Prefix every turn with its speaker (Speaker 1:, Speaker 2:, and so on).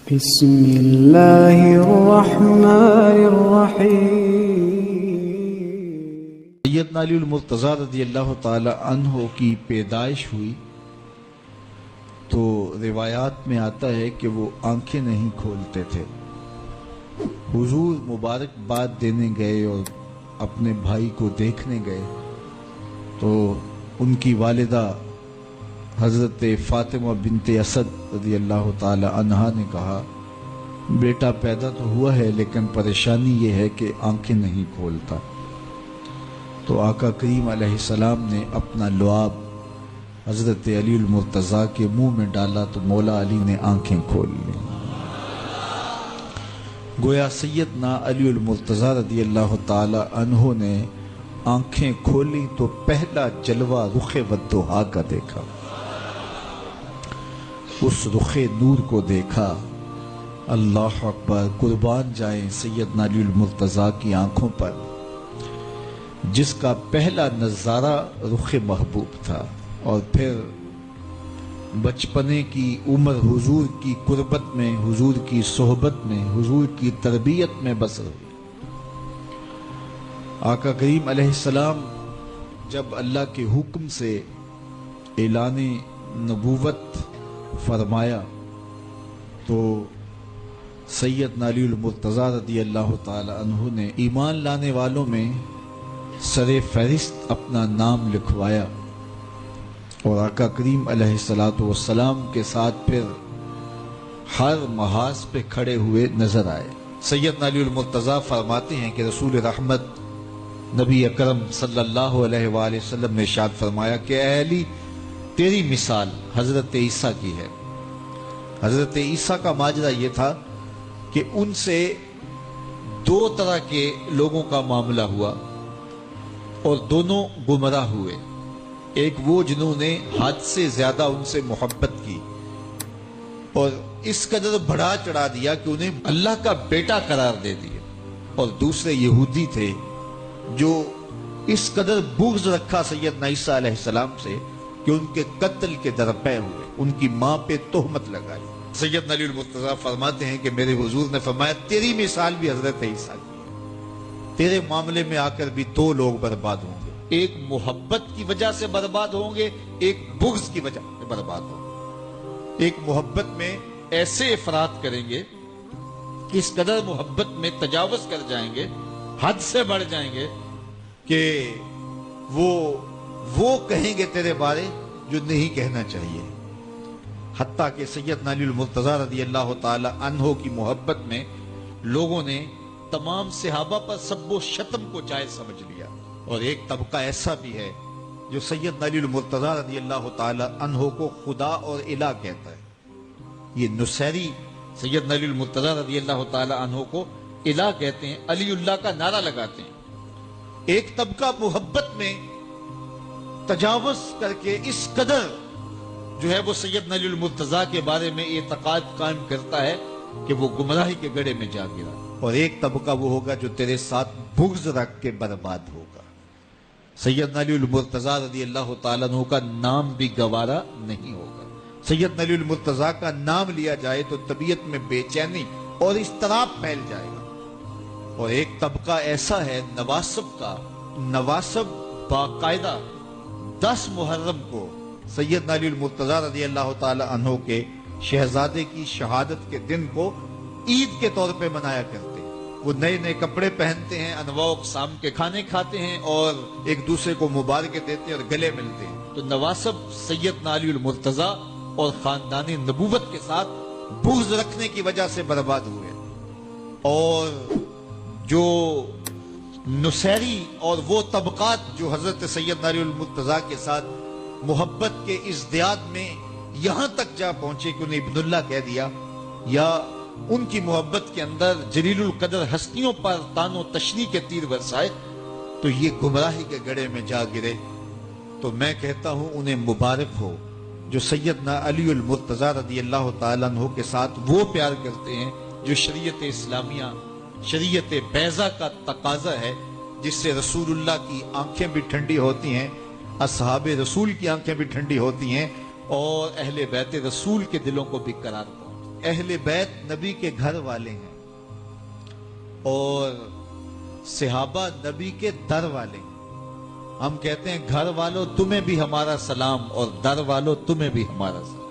Speaker 1: بسم اللہ الرحمن الرحیم۔
Speaker 2: سیدنا علی المرتضیٰ رضی اللہ تعالی عنہ کی پیدائش ہوئی تو روایات میں آتا ہے کہ وہ آنکھیں نہیں کھولتے تھے۔ حضور مبارکباد دینے گئے اور اپنے بھائی کو دیکھنے گئے تو ان کی والدہ حضرت فاطمہ بنت اسد رضی اللہ تعالی عنہا نے کہا، بیٹا پیدا تو ہوا ہے لیکن پریشانی یہ ہے کہ آنکھیں نہیں کھولتا۔ تو آقا کریم علیہ السلام نے اپنا لعاب حضرت علی المرتضیٰ کے منہ میں ڈالا تو مولا علی نے آنکھیں کھول لیں۔ گویا سیدنا علی المرتضیٰ رضی اللہ تعالی عنہ نے آنکھیں کھولی تو پہلا جلوہ رخ والضحیٰ کا دیکھا۔ اس رخ نور کو دیکھا، اللہ اکبر، قربان جائیں سیدنا علی المرتضیٰ کی آنکھوں پر، جس کا پہلا نظارہ رخ محبوب تھا۔ اور پھر بچپنے کی عمر حضور کی قربت میں، حضور کی صحبت میں، حضور کی تربیت میں بسر ہوئی۔ آقا کریم علیہ السلام جب اللہ کے حکم سے اعلان نبوت فرمایا تو سیدنا علی المرتضیٰ رضی اللہ تعالی عنہ نے ایمان لانے والوں میں سر فہرست اپنا نام لکھوایا اور آقا کریم علیہ السلام کے ساتھ پھر ہر محاذ پہ کھڑے ہوئے نظر آئے۔ سیدنا علی المرتضیٰ فرماتے ہیں کہ رسول رحمت نبی اکرم صلی اللہ علیہ وآلہ وسلم نے ارشاد فرمایا کہ اے علی، تیری مثال حضرت عیسیٰ کی ہے۔ حضرت عیسیٰ کا ماجرا یہ تھا کہ ان سے دو طرح کے لوگوں کا معاملہ ہوا اور دونوں گمراہ ہوئے۔ ایک وہ جنہوں نے حد سے زیادہ ان سے محبت کی اور اس قدر بڑھا چڑھا دیا کہ انہیں اللہ کا بیٹا قرار دے دیا، اور دوسرے یہودی تھے جو اس قدر بغض رکھا سیدنا عیسیٰ علیہ السلام سے کہ ان کے قتل کے درپے ہوئے، ان کی ماں پہ تہمت لگائی۔ سیدنا علی المرتضیٰ فرماتے ہیں کہ میرے حضور نے فرمایا تیری مثال بھی حضرت عیسیٰ کی ہے۔ تیرے معاملے میں آ کر بھی دو لوگ برباد ہوں گے، ایک محبت کی وجہ سے برباد ہوں گے، ایک بغض کی وجہ سے برباد ہوں گے۔ ایک محبت میں ایسے افراط کریں گے کہ اس قدر محبت میں تجاوز کر جائیں گے، حد سے بڑھ جائیں گے کہ وہ کہیں گے تیرے بارے جو نہیں کہنا چاہیے۔ حتیٰ کہ سیدنا علی المرتضیٰ رضی اللہ تعالی عنہ کی محبت میں لوگوں نے تمام صحابہ پر سب و شتم کو جائز سمجھ لیا، اور ایک طبقہ ایسا بھی ہے جو سیدنا علی المرتضیٰ رضی اللہ تعالی عنہ کو خدا اور الہ کہتا ہے۔ یہ نصیری سیدنا علی المرتضیٰ رضی اللہ تعالی عنہ کو الہ کہتے ہیں، علی اللہ کا نعرہ لگاتے ہیں۔ ایک طبقہ محبت میں تجاوز کر کے اس قدر جو ہے وہ سیدنا علی المرتضیٰ کے بارے میں اعتقاد قائم کرتا ہے کہ وہ گمراہی کے گڑھے میں جا گرا، اور ایک طبقہ وہ ہوگا جو تیرے ساتھ بغض رکھ کے برباد ہوگا۔ سیدنا علی المرتضیٰ رضی اللہ تعالیٰ عنہ کا نام بھی گوارا نہیں ہوگا۔ سیدنا علی المرتضیٰ کا نام لیا جائے تو طبیعت میں بے چینی اور اضطراب پھیل جائے گا۔ اور ایک طبقہ ایسا ہے نواسب کا، نواسب باقاعدہ 10 محرم کو سیدنا علی المرتضیٰ رضی اللہ تعالی عنہ کے شہزادے کی شہادت کے دن کو عید کے طور پہ منایا کرتے ہیں۔ وہ نئے نئے کپڑے پہنتے ہیں، انواع و اقسام کے کھانے کھاتے ہیں اور ایک دوسرے کو مبارکیں دیتے ہیں اور گلے ملتے ہیں۔ تو نواسب سیدنا علی المرتضیٰ اور خاندان نبوت کے ساتھ بغض رکھنے کی وجہ سے برباد ہوئے، اور جو نصیری اور وہ طبقات جو حضرت سیدنا علی المرتضیٰ کے ساتھ محبت کے ازدیاد میں یہاں تک جا پہنچے کہ انہیں ابن اللہ کہہ دیا، یا ان کی محبت کے اندر جلیل القدر ہستیوں پر تان و تشنیع کے تیر برسائے، تو یہ گمراہی کے گڑھے میں جا گرے۔ تو میں کہتا ہوں انہیں مبارک ہو جو سیدنا علی المرتضیٰ رضی اللہ تعالیٰ عنہ کے ساتھ وہ پیار کرتے ہیں جو شریعت اسلامیہ، شریعت بیضا کا تقاضا ہے، جس سے رسول اللہ کی آنکھیں بھی ٹھنڈی ہوتی ہیں، اصحاب رسول کی آنکھیں بھی ٹھنڈی ہوتی ہیں، اور اہل بیت رسول کے دلوں کو بھی قرار پہنچتا ہے۔ اہل بیت نبی کے گھر والے ہیں اور صحابہ نبی کے در والے ہیں. ہم کہتے ہیں گھر والوں تمہیں بھی ہمارا سلام اور در والوں تمہیں بھی ہمارا سلام.